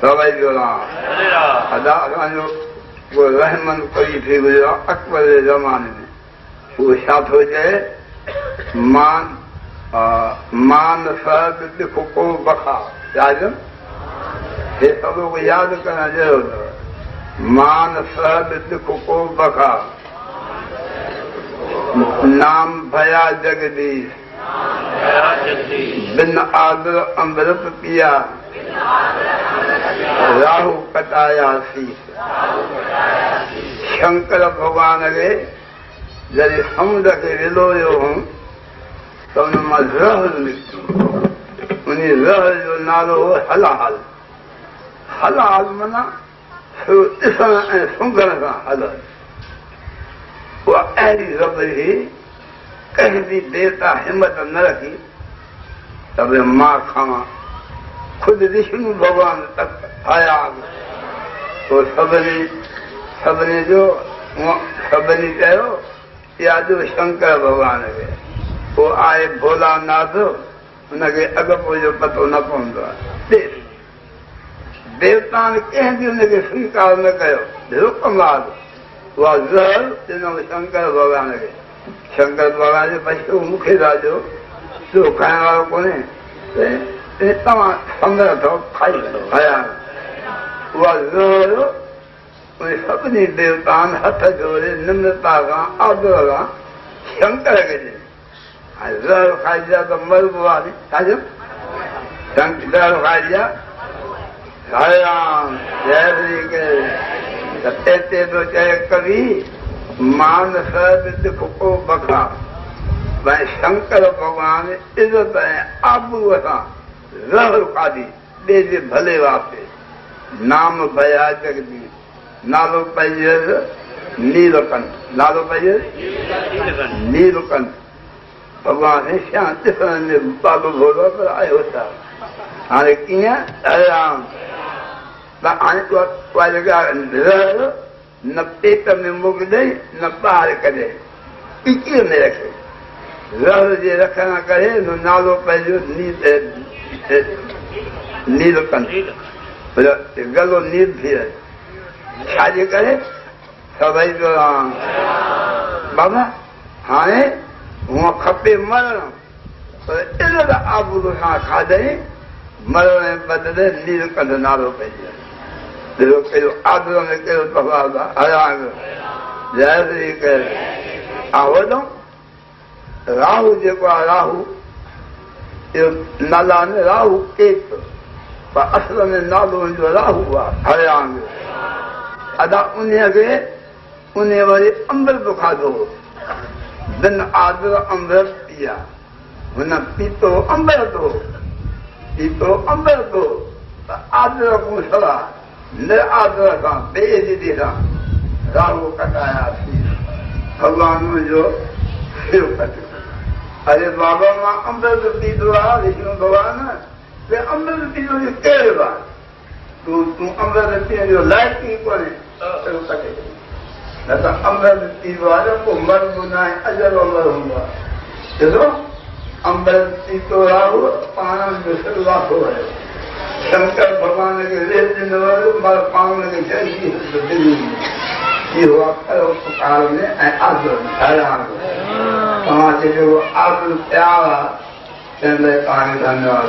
सवाई जोड़ा अदा असांजो वो रहमन कोई थी गुजरा अकबर जे ज़माने में वो छा थो चए मान साहिब लिखो को बखा याद हे सभु यादि करणु जहिड़ो अथव मान साहिब लिखो को बखा नाम भया जगदीश बिन आदर अमृत पिया राहु कटाया शीश शंकर भगवान खे जॾहिं समुंड खे विलोयो हुउमि त उन मां ज़हर निकितो उन ज़हर जो नालो हो हलाल हलाल माना ॾिसण ऐं सुंघण सां हलल उहा अहिड़ी रब हुई कंहिं बि देवता हिमत न रखी त भई मां खावां ख़ुदि विष्णु भॻवान तक आया पोइ सभिनी चयो या जो शंकर भॻवान खे पोइ आहे भोलानाथ हुनखे अॻिपोइ जो पतो न पवंदो आहे देवताउनि कंहिं बि हुनखे स्वीकार न कयो रुकमाल उहा ज़हर ॾिनो शंकर भॻवान खे शंकर भॻवान जो पशु मूंखे राजो ॿियो खाइण वारो कोन्हे तव्हां सम्झो अथव खाई खाया उहा ज़हर सभिनी देवताउनि हथ जोड़े निम्रता सां आदर सां शंकर खे ॾिनी ऐं ज़हर खाइजा त मरबो आहे छाजो ज़हर खाइजा हरिराम जय श्री कृष्ण तो चए कवि मान साहिब लिख को बखा भई शंकर भॻवान इज़त ऐं आबूअ सां ज़हर खाधी ॿिए जे भले वास्ते नाम भया जगदीश नालो पइजसि नीलकंठ नालो पइजसि नीलकंठ भॻवान श्याम ॾिसण में बाबो भोलो पर आयो छा हाणे कीअं हरिराम हाणे उहा जॻह न पेट में मुग ॾेई न ॿाहिरि कढे पिचीअ में रखे ज़हर जे रखण करे नालो पइजो नीलकंठ गलो नील थी रहे छाजे करे सभई बाबा हाणे हूअं खपे मरणु पर इज़त आबूअ सां खाधई मरण जे बदिले नीलकंठ नालो पइजी ॿियो कहिड़ो आदर में कहिड़ो तफ़ावत आहे हरिराम जय श्री कृष्ण वॾो राहु जेको आहे राहु इहो नाला न राहु केत पर असल में नालो हुनजो राहु आहे हरिराम अदा उन वरी अमृत खाधो बिन आदर अमृत पिया हुन पीतो अमृत हो त आदर खां सवाइ निरादर सां बेइज़ती सां राहु कटायासीं भॻवान मुंहिंजो सिर कटियो अरे बाबा मां अमृत पीतो आहे विष्णु भॻवान अमृत पीतो कहिड़े बार तूं अमृत पीअण जो लाइक़ु ई कोन्हे न त अमृत पीतो आहे पोइ मरबो न आहे अजर अमर हूंदो आहे ॾिसो अमृत पीतो राहु पाण जो सिर वाखो रहियो शंकर भॻवान खे रेत ॾिनो पर पाण खे इहो अखर पुकार में ऐं आदर तव्हांखे जेको आदर प्यार आहे तंहिं लाइ तव्हांखे धन्यवाद